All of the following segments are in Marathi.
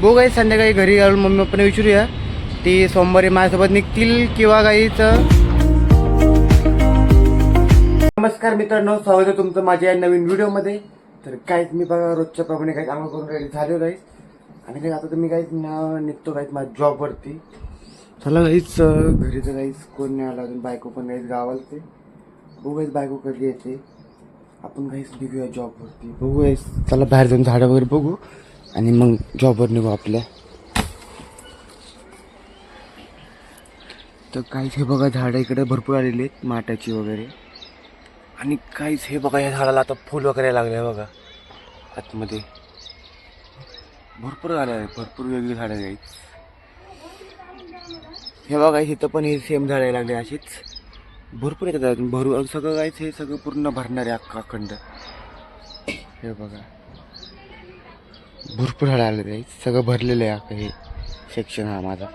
बघू काही संध्याकाळी घरी आलो मम्मी पप्पाने विचारूया ती सोमवारी माझ्यासोबत निघतील किंवा काहीच. नमस्कार मित्रांनो, स्वागत आहे तुमचं माझ्या नवीन व्हिडिओमध्ये. तर काहीच मी बघा रोजच्या प्रमाणे काही कामं करून रेडी झालेलो आहे आणि काही आता तुम्ही काहीच निघतो काहीच माझ्या जॉबवरती. चला काहीच घरी तर काहीच कोण नाही आला अजून, बायको पण काहीच गावाला ते. बघू काहीच बायको कधी येते, आपण काहीच निघूया जॉबवरती. बघू काहीच चला बाहेर जाऊन झाडं वगैरे बघू आणि मग जॉबवर निघू आपल्या. तर काहीच हे बघा झाडं इकडे भरपूर आलेली आहेत माटाची वगैरे. आणि काहीच हे बघा या झाडाला आता फुल वगैरे लागले बघा आतमध्ये. भरपूर झाडं आहे, भरपूर वेगळी झाडं आहेत. हे बघा इथं पण हे सेम झाडं लागले अशीच भरपूर येतात. सगळं काहीच हे सगळं पूर्ण भरणार आहे अख्खा खंड. हे बघा भरपूर झाडं आले आहेत, सगळं भरलेलं आहे अख्खं हे सेक्शन हा माझा.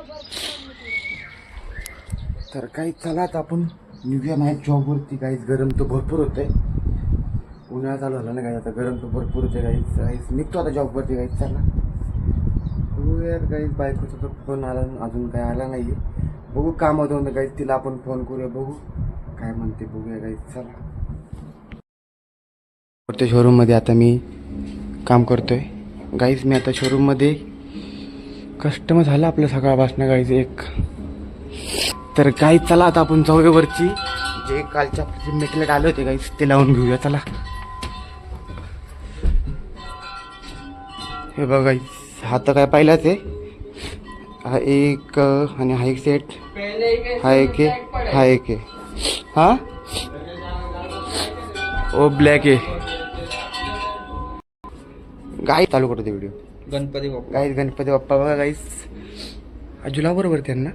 तर काही चला आता आपण निघूया माझ्या जॉबवरती. काहीच गरम तर भरपूर होतंय, उन्हाळा चालू झाला ना काही, आता गरम तर भरपूर होते. काहीच निघतो आता जॉबवरती. काहीच चला बघू यार, काहीच बायकोचा तर फोन आला अजून काय आला नाही आहे. बघू काम होतं काहीच, तिला आपण फोन करूया बघू काय म्हणते बघूया. काहीच चला त्या शोरूममध्ये आता मी काम करतोय गाईज. मी आता शोरूममध्ये कस्टमर झालं आपलं सकाळपासून गाईज एक. तर काही चला आता आपण जाऊयावरची जे कालच्या मेटलेट आले होते गाईज ते लावून घेऊया. चला हे बघा गाईज, हा तर काय पाहिलाच आहे. हा एक आणि हा एक सेट, हा एक आहे, हा एक आहे. हा ओ ब्लॅक आहे. गाई चालू करतो ते व्हिडिओ. गणपती बाप्पा गाईज गणपती बाप्पा बघा गाईज. अजूला बरोबर त्यांना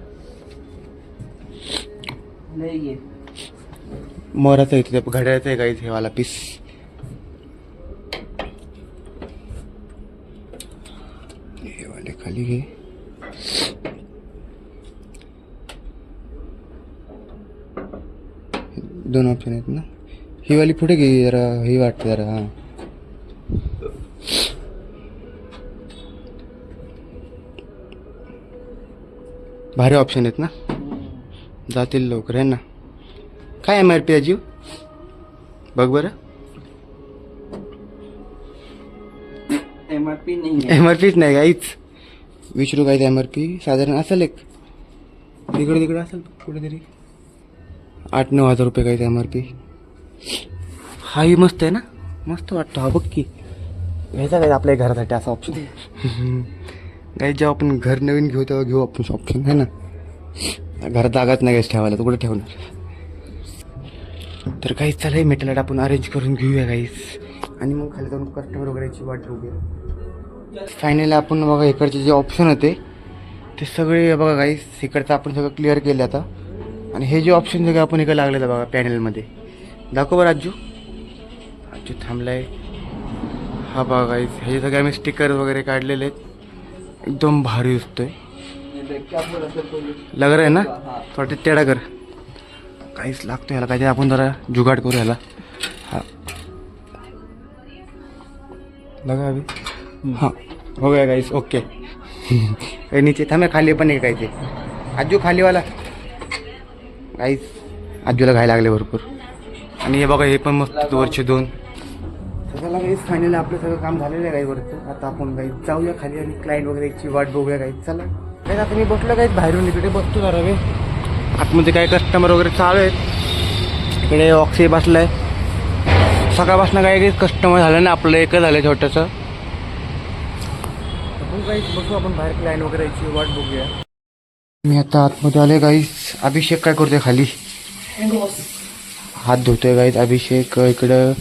नाही मोराचं येते घड्याळाचं आहे गाईज हे वाला पीस. हे वाले खाली घे. दोन ऑप्शन आहेत ना. ही वाली पुढे घे जरा, ही वाटते जरा. हा भारी ऑप्शन आहेत ना, जातील लवकर आहे ना. काय MRP आहे जीव बघ बरं. MRP नाही, MRPच नाही काहीच. विचारू काय MRP साधारण असेल एक तिकडे असेल कुठेतरी 8-9 हजार रुपये काही MRP. हाही मस्त आहे ना, मस्त वाटतो हा. बघ की घ्यायचा काय आपल्या घरासाठी असा ऑप्शन. काही जेव्हा आपण घर नवीन घेऊ तेव्हा घेऊ आपण ऑप्शन आहे ना. घरात जागाच नाही गॅस ठेवायला, तर कुठे ठेवणार. तर काहीच चालू आहे मेटल आपण अरेंज करून घेऊया काहीच आणि मग खाली जाऊन कस्टमर वगैरेची वाट बघूया. फायनली आपण बघा इकडचे जे ऑप्शन होते ते सगळे बघा काहीच इकडचं आपण सगळं क्लिअर केलं आता. आणि हे जे ऑप्शन सगळं आपण इकडे लागलेलं बघा पॅनलमध्ये. दाखव बरं आजू. आजू थांबलाय. हा बघा काहीच हे सगळे आम्ही स्टिकर वगैरे काढलेले आहेत. एकदम भारी दिसतोय, लग रहा है ना. थोडं तेडा कर. काहीच लागतो ह्याला काहीतरी आपण जरा जुगाड करू ह्याला. हा लगा अभी. हां हो गया गाइस, ओके. नीचे थांबे खाली पण आहे काहीचे. आजू खालीवाला गाईस, आजूला घाय लागले भरपूर. आणि हे बघा हे पण मस्त वरचे दोन. सगळ्याला काहीच फायनली आपलं सगळं काम झालेलं आहे काही वरचं. आता आपण काही जाऊया खाली आणि क्लायंट वगैरेची वाट बघूया काही. चला काही आता मी बसलो काहीच बाहेरून इकडे बसतो जरा वे. आतमध्ये काही कस्टमर वगैरे चालू आहेत. इकडे ऑक्सी बसलाय. सकाळपासून काही कस्टमर झालं ना आपलं, एकच झालं छोटंसं. काहीच बसू आपण बाहेर क्लायंट वगैरेची वाट बघूया. मी आता आतमध्ये आले गाईस. अभिषेक काय करतोय खाली, हात धुतोय गाईस. अभिषेक इकडं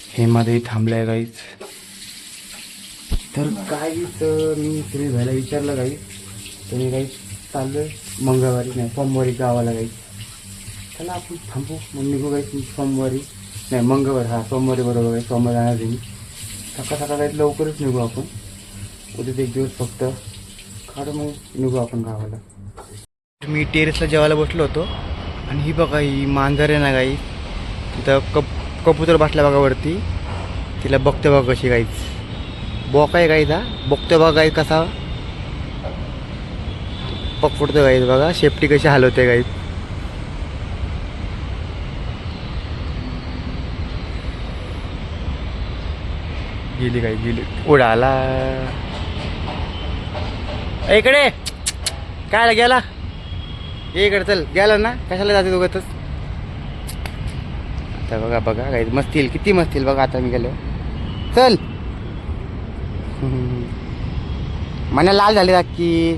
हे मध्ये थांबलाय गाईस. तर काहीच मी फ्री व्हायला विचारलं गाईस, तर मी काहीच चाललोय मंगळवारी नाही सोमवारी गावाला गाईस. चला आपण थांबू मग निघू गाईस. सोमवारी नाही मंगळवारी, हा सोमवारी बरोबर आहे. सोमवारी जाणार मी सकाळ सकाळ काहीच लवकरच निघू आपण. उद्या एक दिवस फक्त काढू मग निघू आपण गावाला. मी टेरेसला जेवायला बसलो होतो आणि ही बघा ही मांजर आहे ना गाई. तिथं कबूतर बसला बघा वरती. तिला बघते बघा कशी गाईच. बोका आहे गाईचा बघतोय बघा गाई कसा पकडतोय गाईज बघा शेपटी कशी हलवते गाईज गेली गाई गेली उडाला इकडे काय गेला ये इकडे चल गेला ना कशाला जाते दोघतच आता बघा बघा गाईज मस्तील किती मस्तील बघा आता मी गेलो चल मना लाल झाले की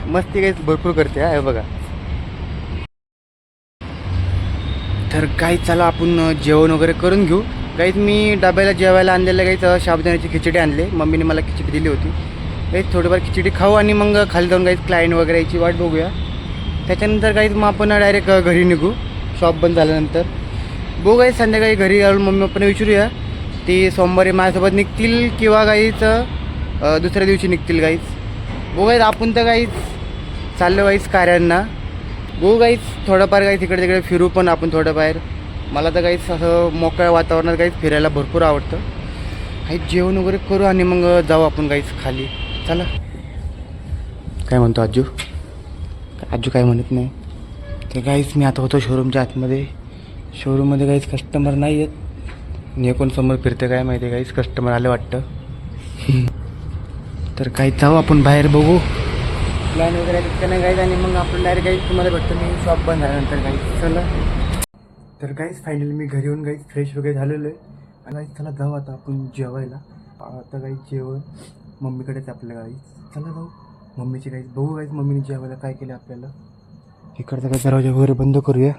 मस्ती काही भरपूर करते हा हे बघा तर काही चला आपण जेवण वगैरे करून घेऊ काहीच मी डब्याला जेवायला आणलेलं काहीच साबुदाण्याची खिचडी आणली मम्मीने मला खिचडी दिली होती काहीच थोडीफार खिचडी खाऊ आणि मग खाली जाऊन काहीच क्लायंट वगैरे याची वाट बघूया त्याच्यानंतर काहीच मग आपण डायरेक्ट घरी निघू शॉप बंद झाल्यानंतर बघू काही संध्याकाळी घरी जाऊन मम्मी पप्पांना विचारूया ती सोमवारी माझ्यासोबत निघतील किंवा काहीच दुसऱ्या दिवशी निघतील काहीच बघू काहीच आपण तर काहीच चाललो काहीच कार्यांना बघू काहीच थोडंफार काही तिकडे तिकडे फिरू पण आपण थोडं बाहेर मला तर काहीच असं मोकळ्या वातावरणात काहीच फिरायला भरपूर आवडतं काही जेवण वगैरे करू आणि मग जाऊ आपण काहीच खाली चला काय म्हणतो आजू आजू काय म्हणत नाही तर काहीच मी आता होतो शोरूमच्या आतमध्ये शोरूममध्ये काहीच कस्टमर नाही आहेत आणि कोण समोर फिरते काय माहिती आहे काहीच कस्टमर आले वाटतं तर काही जाऊ आपण बाहेर बघू प्लॅन वगैरे तितकं नाही काहीच आणि मग आपण डायरेक्ट काही तुम्हाला भेटतो मी शॉप बंद झाल्यानंतर काही चला तर काहीच फायनली मी घरी येऊन काहीच फ्रेश वगैरे झालेलो आहे आणि काहीच चला जाऊ आता आपण जेवायला आता काही जेवण मम्मीकडेच आपल्या काही चला जाऊ मम्मीची काहीच बघू काहीच मम्मीने जेवायला काय केलं आपल्याला इकडचा काही दरवाजा वगैरे बंद करूया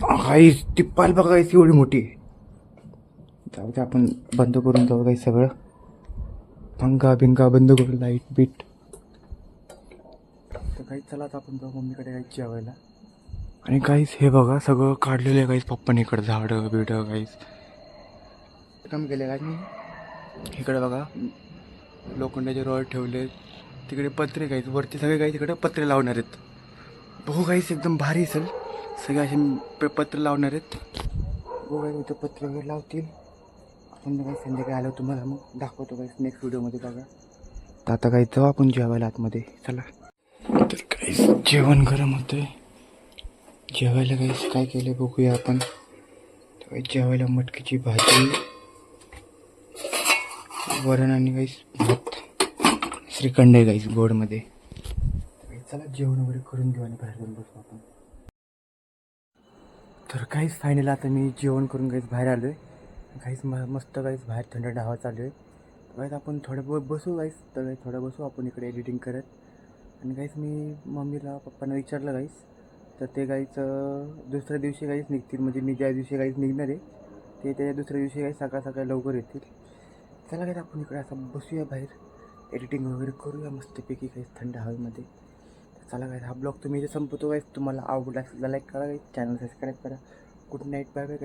काहीच ती पाल बघा काहीच एवढी मोठी जाऊ ते आपण बंद करून जाऊ काही सगळं पंखा बिंका बंद करू लाईट बीट तर काहीच चला आता आपण जाऊ मम्मीकडे काहीच जेवायला आणि काहीच हे बघा सगळं काढलेलं आहे काहीच पप्पाने इकडं झाडं बिडं काहीच काम केलं काय मी इकडे बघा लोखंडाचे रॉड ठेवले तिकडे पत्रे काहीच वरती सगळे काही तिकडे पत्रे लावणार आहेत बघू काहीच एकदम भारी असेल सगळे असे पत्र लावणार आहेत बघू काही इथं पत्र वगैरे लावतील आपण काही संध्याकाळी आलो तुम्हाला मग दाखवतो काही नेक्स्ट व्हिडिओमध्ये बघा तर आता काही जाऊ आपण जेवायला आतमध्ये चला तर काहीच जेवण गरम होतं जेवायला काहीच काय केलं बघूया आपण तर काही जेवायला मटकीची भाजी वरण आणि काहीच भात श्रीखंड आहे काहीच गोडमध्ये चला जेवण वगैरे करून घेऊ आणि बाहेर जाऊन बसू आपण तर काहीच फायनल आता मी जेवण करून काहीच बाहेर आलो आहे काहीच मस्त काहीच बाहेर थंड हवा चालू आहे काहीच आपण थोडं बसू काहीच तर काही थोडं बसू आपण इकडे एडिटिंग करत आणि काहीच मी मम्मीला पप्पांना विचारलं काहीच तर ते काहीच दुसऱ्या दिवशी काहीच निघतील म्हणजे मी ज्या दिवशी काहीच निघणार आहे ते त्या दुसऱ्या दिवशी काही सकाळ सकाळी लवकर येतील चला काहीच आपण इकडे असं बसूया बाहेर एडिटिंग वगैरे करूया मस्तपैकी काहीच थंड हवेमध्ये चला काय हा ब्लॉग तुम्ही इथे संपवतो काय तुम्हाला आवडला लाईक करा चॅनल सबस्क्राईब करा गुड नाईट बाय बाय.